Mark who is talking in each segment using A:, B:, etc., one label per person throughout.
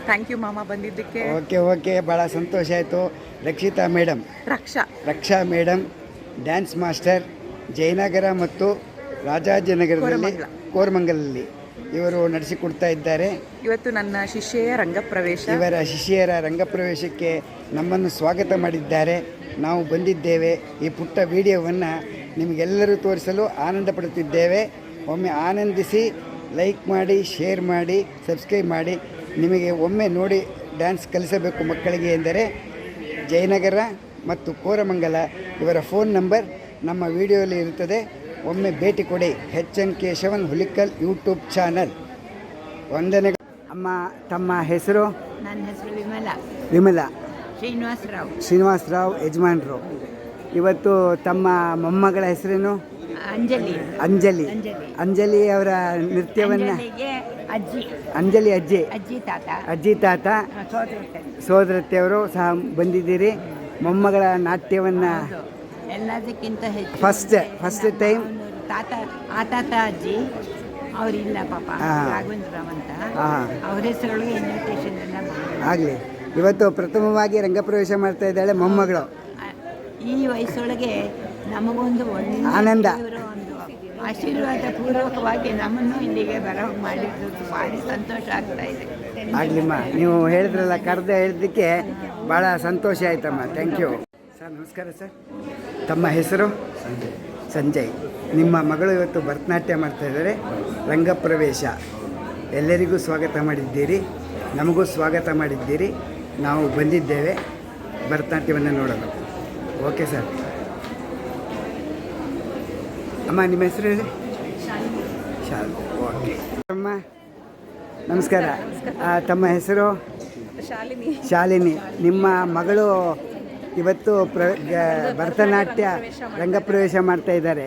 A: Thank you ಮಾಮ ಬಂದಿದ್ದಕ್ಕೆ.
B: Okay ಭಾಳ ಸಂತೋಷ ಆಯಿತು. ರಕ್ಷಿತಾ ಮೇಡಮ್, ರಕ್ಷಾ ಮೇಡಮ್ ಡ್ಯಾನ್ಸ್ ಮಾಸ್ಟರ್, ಜಯನಗರ ಮತ್ತು ರಾಜಾಜಿನಗರದಲ್ಲಿ ಕೋರಮಂಗಲಲ್ಲಿ ಇವರು ನಡೆಸಿಕೊಡ್ತಾ ಇದ್ದಾರೆ.
A: ಇವತ್ತು ನನ್ನ ಶಿಷ್ಯೆಯ ರಂಗಪ್ರವೇಶ.
B: ಇವರ ಶಿಷ್ಯರ ರಂಗಪ್ರವೇಶಕ್ಕೆ ನಮ್ಮನ್ನು ಸ್ವಾಗತ ಮಾಡಿದ್ದಾರೆ. ನಾವು ಬಂದಿದ್ದೇವೆ. ಈ ಪುಟ್ಟ ವಿಡಿಯೋವನ್ನು ನಿಮಗೆಲ್ಲರೂ ತೋರಿಸಲು ಆನಂದ ಪಡುತ್ತಿದ್ದೇವೆ. ಒಮ್ಮೆ ಆನಂದಿಸಿ, ಲೈಕ್ ಮಾಡಿ, ಶೇರ್ ಮಾಡಿ, ಸಬ್ಸ್ಕ್ರೈಬ್ ಮಾಡಿ. ನಿಮಗೆ ಒಮ್ಮೆ ನೋಡಿ ಡ್ಯಾನ್ಸ್ ಕಲಿಸಬೇಕು ಮಕ್ಕಳಿಗೆ ಎಂದರೆ ಜಯನಗರ ಮತ್ತು ಕೋರಮಂಗಲ ಇವರ ಫೋನ್ ನಂಬರ್ ನಮ್ಮ ವಿಡಿಯೋಲಿ ಇರುತ್ತದೆ. ಒಮ್ಮೆ ಭೇಟಿ ಕೊಡಿ. HN Keshavan Hulikal YouTube channel. ವಂದನೆಗಳು. ಅಮ್ಮ, ತಮ್ಮ ಹೆಸರು?
C: ನನ್ನ ಹೆಸರು
B: ವಿಮಲಾ
C: ಶ್ರೀನಿವಾಸರಾವ್
B: ಯಜಮಾನ್ರು. ಇವತ್ತು ತಮ್ಮ ಮೊಮ್ಮಗಳ ಹೆಸರೇನು? ಅಂಜಲಿ ಅವರ ನೃತ್ಯವನ್ನು ಅಂಜಲಿ ಅಜ್ಜಿ ತಾತ ಸೋದರತ್ತೆಯವರು ಸಹ ಬಂದಿದ್ದೀರಿ. ಮೊಮ್ಮಗಳ ನಾಟ್ಯವನ್ನು
C: ಎಲ್ಲದಕ್ಕಿಂತ ಹೆಚ್ಚು
B: ಫಸ್ಟ್ ಟೈಮ್
C: ತಾತ ಅಜ್ಜಿ ಅವರಿಲ್ಲ ಪಾಪ, ರಾಘವೇಂದ್ರರಾವ್ ಅಂತ ಅವ್ರ ಹೆಸರೊಳಗೆ ಇನ್ವಿಟೇಷನ್ ಎಲ್ಲ
B: ಆಗಲಿ. ಇವತ್ತು ಪ್ರಥಮವಾಗಿ ರಂಗಪ್ರವೇಶ ಮಾಡ್ತಾ ಇದ್ದಾಳೆ ಮೊಮ್ಮಗಳು.
C: ಈ ವಯಸ್ಸೊಳಗೆ ನಮಗೊಂದು ಒಳ್ಳೆಯ
B: ಆನಂದ,
C: ಒಂದು ಆಶೀರ್ವಾದ ಪೂರ್ವಕವಾಗಿ ನಮ್ಮನ್ನು ಇಲ್ಲಿಗೆ ಬರೋ ಮಾಡಿದ್ದು ಭಾರಿ ಸಂತೋಷ ಆಗ್ತಾ ಇದೆ.
B: ಆಗಲಿಮ್ಮ, ನೀವು ಹೇಳಿದ್ರಲ್ಲ, ಹೇಳಿದ್ದಕ್ಕೆ ಭಾಳ ಸಂತೋಷ ಆಯ್ತಮ್ಮ. Thank you sir. ನಮಸ್ಕಾರ ಸರ್. ತಮ್ಮ ಹೆಸರು? ಸಂಜಯ್. ನಿಮ್ಮ ಮಗಳು ಇವತ್ತು ಭರತನಾಟ್ಯ ಮಾಡ್ತಾ ಇದ್ದಾರೆ. ರಂಗಪ್ರವೇಶ ಎಲ್ಲರಿಗೂ ಸ್ವಾಗತ ಮಾಡಿದ್ದೀರಿ, ನಮಗೂ ಸ್ವಾಗತ ಮಾಡಿದ್ದೀರಿ. ನಾವು ಬಂದಿದ್ದೇವೆ ಭರತನಾಟ್ಯವನ್ನು ನೋಡಲು. Okay sir. ಅಮ್ಮ, ನಿಮ್ಮ ಹೆಸರು ಹೇಳಿ? ಶಾಲಿನಿ. ಓಕೆ ಅಮ್ಮ, ನಮಸ್ಕಾರ. ತಮ್ಮ ಹೆಸರು? ಶಾಲಿನಿ. ನಿಮ್ಮ ಮಗಳು ಇವತ್ತು ಭರತನಾಟ್ಯ ರಂಗಪ್ರವೇಶ ಮಾಡ್ತಾ ಇದ್ದಾರೆ.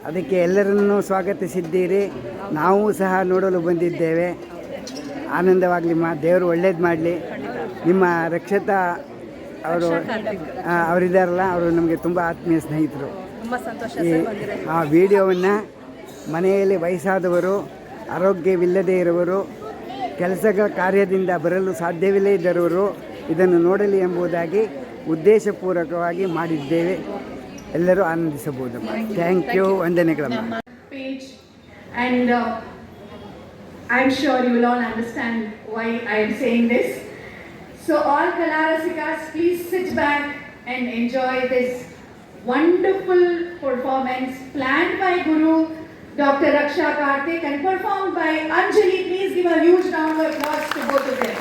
B: ಅದಕ್ಕೆ ಎಲ್ಲರನ್ನೂ ಸ್ವಾಗತಿಸಿದ್ದೀರಿ. ನಾವು ಸಹ ನೋಡಲು ಬಂದಿದ್ದೇವೆ. ಆನಂದವಾಗಲಿಮ್ಮ, ದೇವರು ಒಳ್ಳೇದು ಮಾಡಲಿ. ನಿಮ್ಮ ರಕ್ಷತಾ ಅವರಿದ್ದಾರಲ್ಲ, ಅವರು ನಮಗೆ ತುಂಬ ಆತ್ಮೀಯ ಸ್ನೇಹಿತರು. ಆ ವಿಡಿಯೋವನ್ನು ಮನೆಯಲ್ಲಿ ವಯಸ್ಸಾದವರು, ಆರೋಗ್ಯವಿಲ್ಲದೇ ಇರುವವರು, ಕೆಲಸಗಳ ಕಾರ್ಯದಿಂದ ಬರಲು ಸಾಧ್ಯವಿಲ್ಲದೇ ಇದ್ದವರು ಇದನ್ನು ನೋಡಲಿ ಎಂಬುದಾಗಿ ಉದ್ದೇಶಪೂರ್ವಕವಾಗಿ ಮಾಡಿದ್ದೇವೆ. ಎಲ್ಲರೂ ಆನಂದಿಸಬಹುದು. Thank you. ವಂದನೆಗಳಮ್ಮ.
D: And I'm sure you will all understand why I am saying this. So all Kalarasikas, please sit back and enjoy this wonderful performance planned by Guru Dr. Raksha Karthik and performed by Anjali. Please give a huge round of applause to both of them.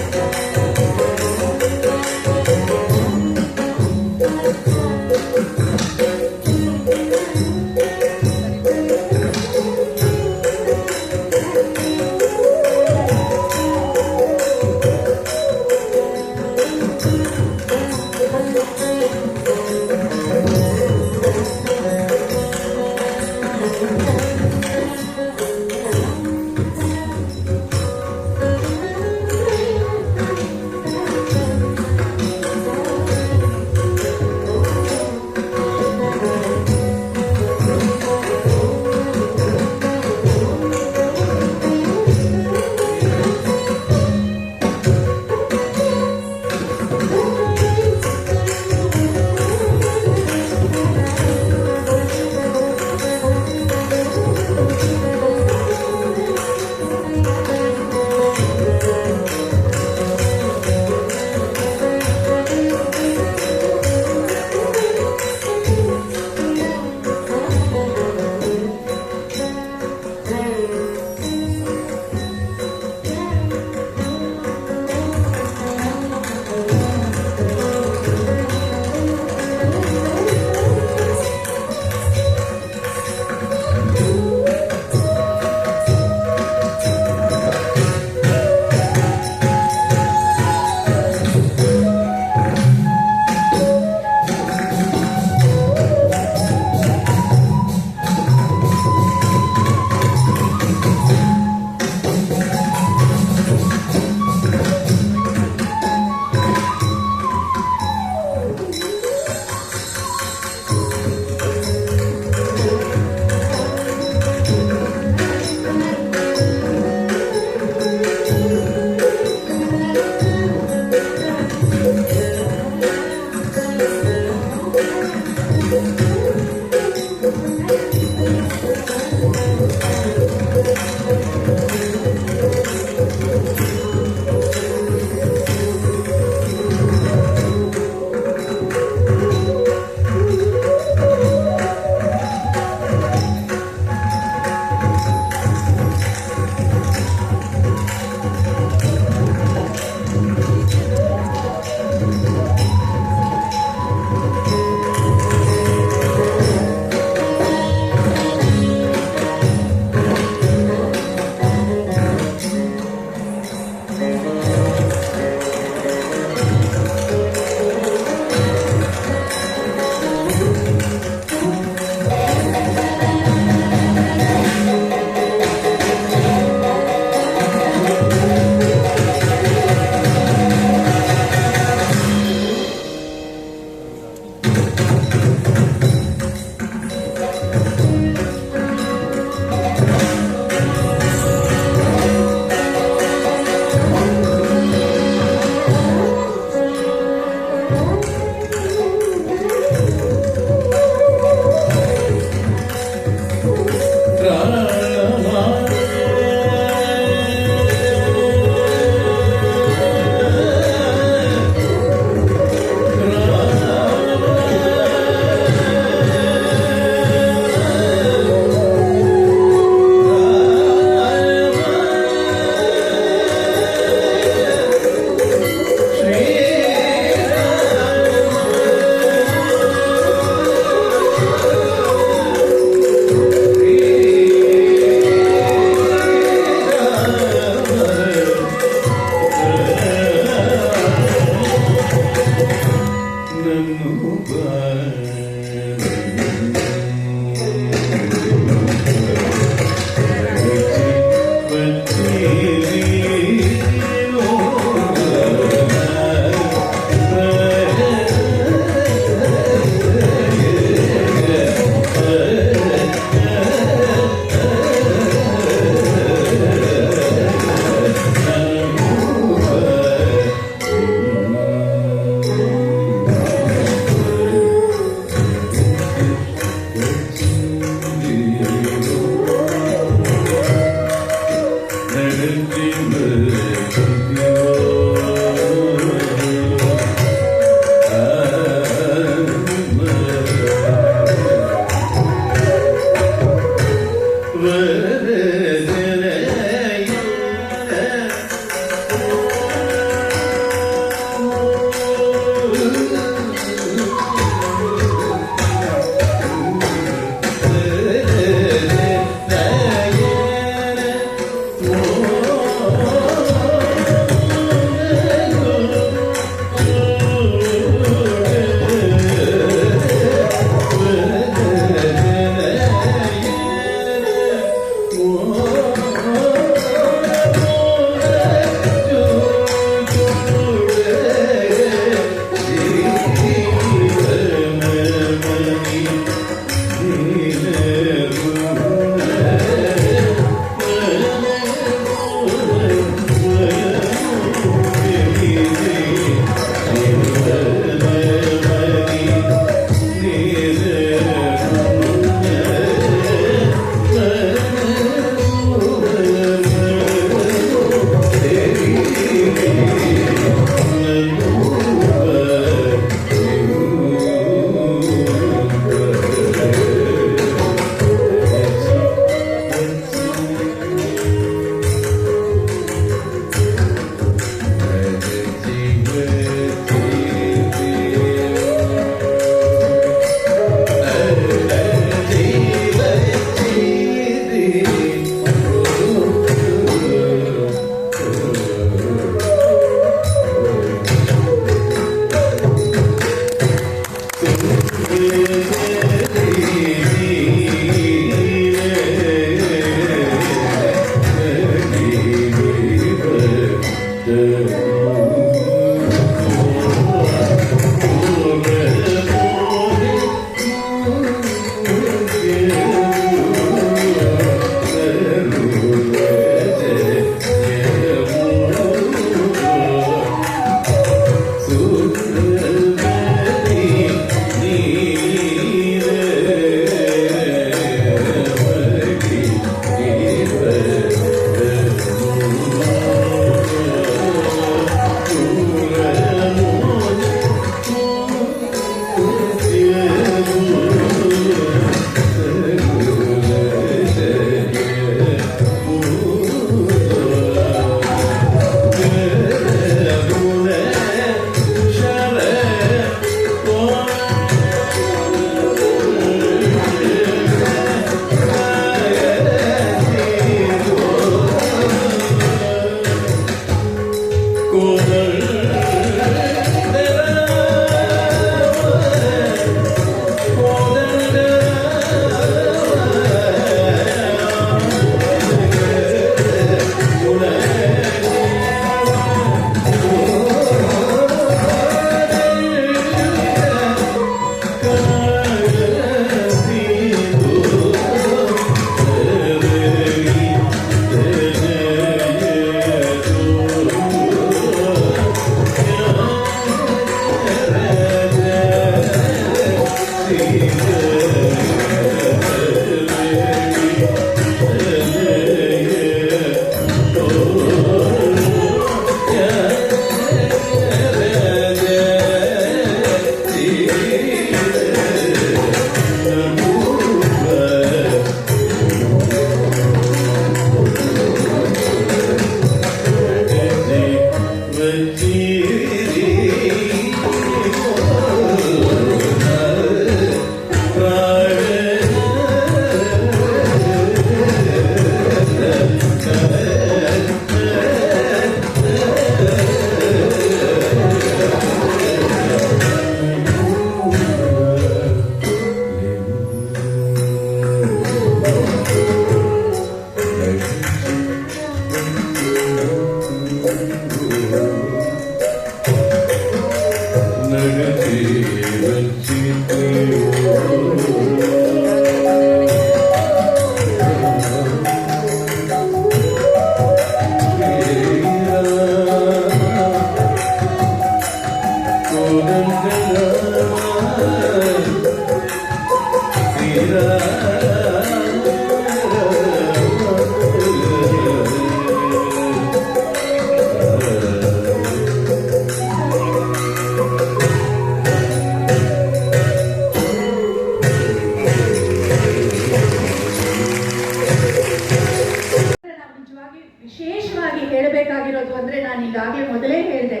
D: ಹೇಳಬೇಕಾಗಿರೋದು ಅಂದರೆ, ನಾನು ಈಗಾಗಲೇ ಮೊದಲೇ ಹೇಳಿದೆ,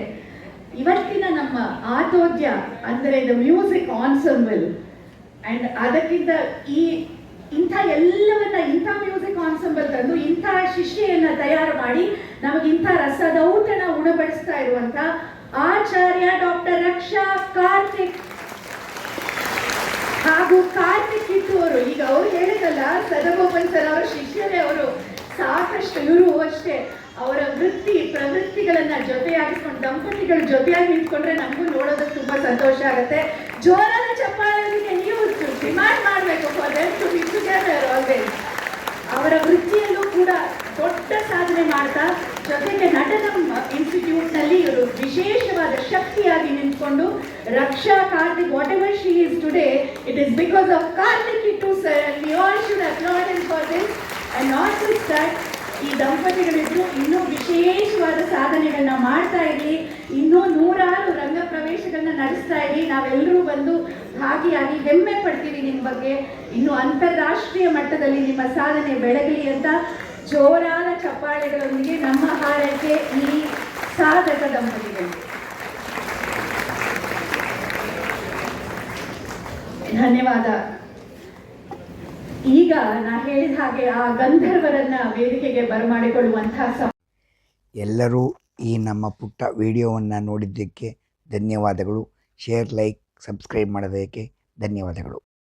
D: ಇವತ್ತಿನ ನಮ್ಮ ಆತೋದ್ಯ ಅಂದರೆ the music ensemble, and ಅದಕ್ಕಿಂತ ಇಂಥ ಎಲ್ಲವನ್ನ ಇಂಥ ಮ್ಯೂಸಿಕ್ ಆನ್ಸಂಬಲ್ ತಂದು ಇಂಥ ಶಿಷ್ಯೆಯನ್ನ ತಯಾರು ಮಾಡಿ ನಮಗಿಂಥ ರಸದೌತಣ ಉಣಬಡಿಸ್ತಾ ಇರುವಂಥ ಆಚಾರ್ಯ ಡಾಕ್ಟರ್ ರಕ್ಷಾ ಕಾರ್ತಿಕ್ ಹಾಗೂ ಕಾರ್ತಿಕ್ ಕಿಟ್ಟು ಅವರು. ಈಗ ಅವ್ರು ಹೇಳಿದಲ್ಲ, ಸದಗೋಪಾಲ್ ಸರ್ ಅವರ ಶಿಷ್ಯರೇ ಅವರು. ಸಾಕಷ್ಟು ಇವರು ಅಷ್ಟೇ ಅವರ ವೃತ್ತಿ ಪ್ರವೃತ್ತಿಗಳನ್ನ ಜೊತೆಯಾಗಿಸ್ಕೊಂಡು ದಂಪತಿಗಳು ಜೊತೆಯಾಗಿ ನಿಂತ್ಕೊಂಡ್ರೆ ನಮಗೂ ನೋಡೋದಕ್ಕೆ ತುಂಬಾ ಸಂತೋಷ ಆಗುತ್ತೆ. ಜೋರಾದ ಚಪ್ಪಾಳೆಗೆ ನೀವು ಡಿಮಾಂಡ್ ಮಾಡಬೇಕು for them to be together always. ಅವರ ವೃತ್ತಿಯಲ್ಲೂ ಕೂಡ ದೊಡ್ಡ ಸಾಧನೆ ಮಾಡ್ತಾ, ಜೊತೆಗೆ ನಟನಂ ಇನ್ಸ್ಟಿಟ್ಯೂಟ್ನಲ್ಲಿ ಇವರು ವಿಶೇಷವಾದ ಶಕ್ತಿಯಾಗಿ ನಿಂತ್ಕೊಂಡು Raksha Karthik, whatever she is today, it is because of Karthik Kittu sir, and we all should applaud him for this. And not just that, ಈ ದಂಪತಿಗಳಿದ್ರು ಇನ್ನೂ ವಿಶೇಷವಾದ ಸಾಧನೆಗಳನ್ನ ಮಾಡ್ತಾ ಇರಲಿ, ಇನ್ನೂ 100 ರಂಗ ಪ್ರವೇಶಗಳನ್ನ ನಡೆಸ್ತಾ ಇರಲಿ. ನಾವೆಲ್ಲರೂ ಬಂದು ಭಾಗಿಯಾಗಿ ಹೆಮ್ಮೆ ಪಡ್ತೀವಿ ನಿಮ್ಮ ಬಗ್ಗೆ. ಇನ್ನು ಅಂತಾರಾಷ್ಟ್ರೀಯ ಮಟ್ಟದಲ್ಲಿ ನಿಮ್ಮ ಸಾಧನೆ ಬೆಳಗಲಿ ಅಂತ ಜೋರಾದ ಚಪ್ಪಾಳೆಗಳೊಂದಿಗೆ ನಮ್ಮ ಹಾರೈಕೆ ಈ ಸಾಧಕ ದಂಪತಿಗಳಿಗೆ. ಧನ್ಯವಾದ. ಈಗ ನಾ ಹೇಳಿದ ಹಾಗೆ ಆ ಗಂಧರ್ವರನ್ನ ವೇದಿಕೆಗೆ ಬರಮಾಡಿಕೊಳ್ಳುವಂತಹ
B: ಎಲ್ಲರೂ ಈ ನಮ್ಮ ಪುಟ್ಟ ವಿಡಿಯೋವನ್ನು ನೋಡಿದ್ದಕ್ಕೆ ಧನ್ಯವಾದಗಳು. ಶೇರ್, ಲೈಕ್, ಸಬ್ಸ್ಕ್ರೈಬ್ ಮಾಡೋದಕ್ಕೆ ಧನ್ಯವಾದಗಳು.